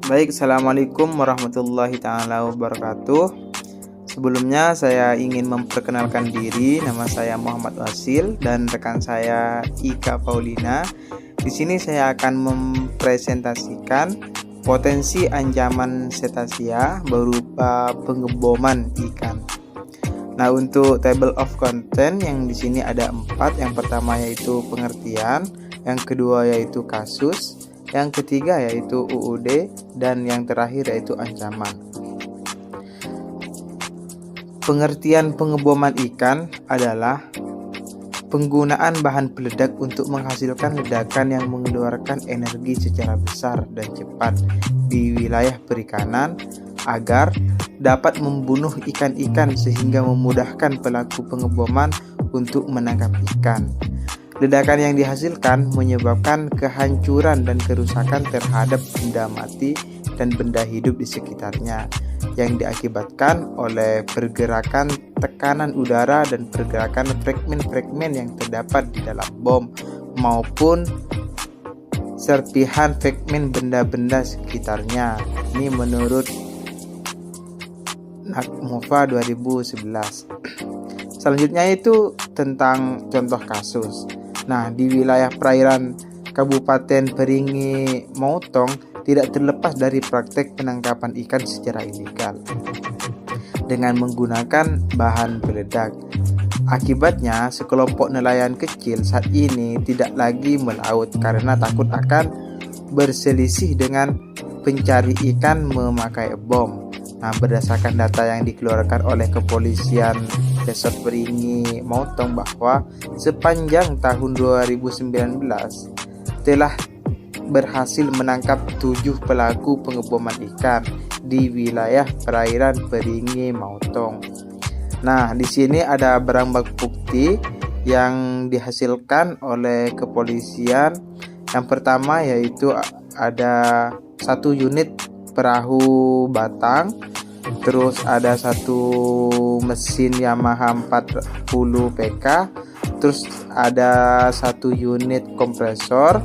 Baik, Assalamualaikum warahmatullahi ta'ala wabarakatuh. Sebelumnya saya ingin memperkenalkan diri. Nama saya Muhammad Wasil dan rekan saya Ika Paulina. Di sini saya akan mempresentasikan potensi ancaman cetacea berupa pengeboman ikan. Nah, untuk table of content yang di sini ada 4. Yang pertama yaitu pengertian, yang kedua yaitu kasus, yang ketiga yaitu UUD, dan yang terakhir yaitu ancaman. Pengertian pengeboman ikan adalah penggunaan bahan peledak untuk menghasilkan ledakan yang mengeluarkan energi secara besar dan cepat di wilayah perikanan agar dapat membunuh ikan-ikan sehingga memudahkan pelaku pengeboman untuk menangkap ikan. Ledakan yang dihasilkan menyebabkan kehancuran dan kerusakan terhadap benda mati dan benda hidup di sekitarnya yang diakibatkan oleh pergerakan tekanan udara dan pergerakan fragmen-fragmen yang terdapat di dalam bom maupun serpihan fragmen benda-benda sekitarnya. Ini menurut NACMOVA 2011. Selanjutnya itu tentang contoh kasus. Nah, di wilayah perairan Kabupaten Peringi Mautong tidak terlepas dari praktek penangkapan ikan secara ilegal dengan menggunakan bahan peledak. Akibatnya, sekelompok nelayan kecil saat ini tidak lagi melaut karena takut akan berselisih dengan pencari ikan memakai bom. Nah, berdasarkan data yang dikeluarkan oleh Kepolisian Resort Peringi Mautong bahwa sepanjang tahun 2019 telah berhasil menangkap 7 pelaku pengeboman ikan di wilayah perairan Peringi Mautong. Nah, di sini ada barang bukti yang dihasilkan oleh kepolisian. Yang pertama yaitu ada 1 unit perahu batang, terus ada 1 mesin Yamaha 40 PK, terus ada 1 unit kompresor,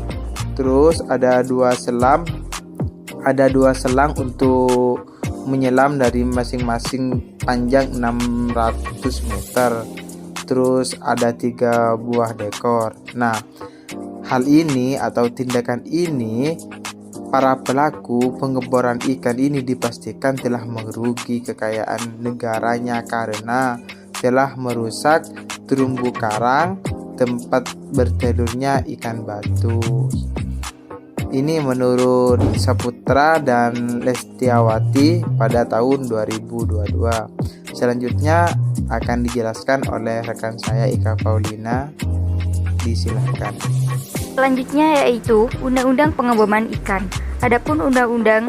terus ada 2 selam, untuk menyelam dari masing-masing panjang 600 meter, terus ada 3 buah dekor. Nah, hal ini atau tindakan ini, para pelaku pengeboran ikan ini dipastikan telah merugi kekayaan negaranya karena telah merusak terumbu karang tempat bertelurnya ikan batu. Ini menurut Saputra dan Lestiawati pada tahun 2022. Selanjutnya akan dijelaskan oleh rekan saya Ika Paulina. Disilahkan. Selanjutnya yaitu Undang-Undang Pengeboman Ikan. Adapun undang-undang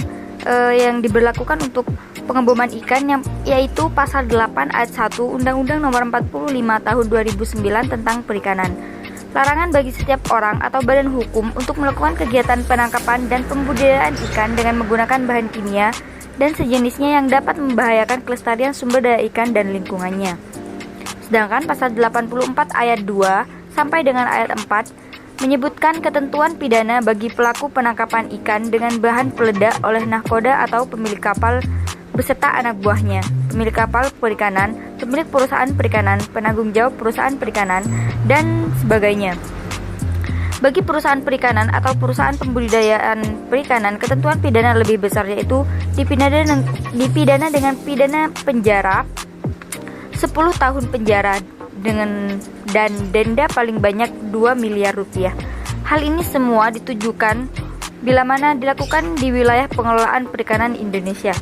yang diberlakukan untuk pengeboman ikan yaitu pasal 8 ayat 1 Undang-Undang Nomor 45 Tahun 2009 tentang Perikanan. Larangan bagi setiap orang atau badan hukum untuk melakukan kegiatan penangkapan dan pembudidayaan ikan dengan menggunakan bahan kimia dan sejenisnya yang dapat membahayakan kelestarian sumber daya ikan dan lingkungannya. Sedangkan pasal 84 ayat 2 sampai dengan ayat 4 menyebutkan ketentuan pidana bagi pelaku penangkapan ikan dengan bahan peledak oleh nahkoda atau pemilik kapal beserta anak buahnya, pemilik kapal perikanan, pemilik perusahaan perikanan, penanggung jawab perusahaan perikanan, dan sebagainya. Bagi perusahaan perikanan atau perusahaan pembudidayaan perikanan, ketentuan pidana lebih besar yaitu dipidana dengan pidana penjara 10 tahun penjara dan denda paling banyak 2 miliar rupiah. Hal ini semua ditujukan bila mana dilakukan di wilayah pengelolaan perikanan Indonesia.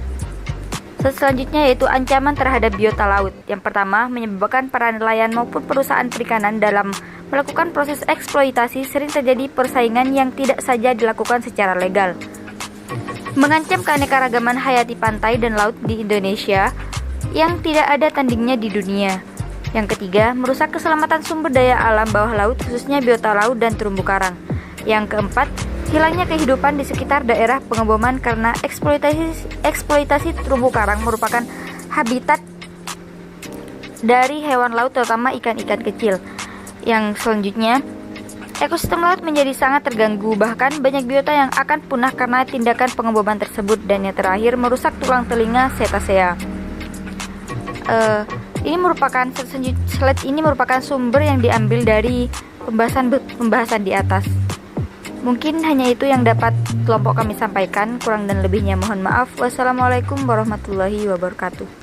Selanjutnya yaitu ancaman terhadap biota laut. Yang pertama, menyebabkan para nelayan maupun perusahaan perikanan dalam melakukan proses eksploitasi sering terjadi persaingan yang tidak saja dilakukan secara legal. Mengancam keanekaragaman hayati pantai dan laut di Indonesia yang tidak ada tandingnya di dunia. Yang ketiga, merusak keselamatan sumber daya alam bawah laut khususnya biota laut dan terumbu karang. Yang keempat, hilangnya kehidupan di sekitar daerah pengeboman karena eksploitasi terumbu karang merupakan habitat dari hewan laut terutama ikan-ikan kecil. Yang selanjutnya, Ekosistem laut menjadi sangat terganggu, bahkan banyak biota yang akan punah karena tindakan pengeboman tersebut. Dan yang terakhir, merusak tulang telinga cetacea. Slide ini merupakan sumber yang diambil dari pembahasan di atas. Mungkin hanya itu yang dapat kelompok kami sampaikan. Kurang dan lebihnya mohon maaf. Wassalamualaikum warahmatullahi wabarakatuh.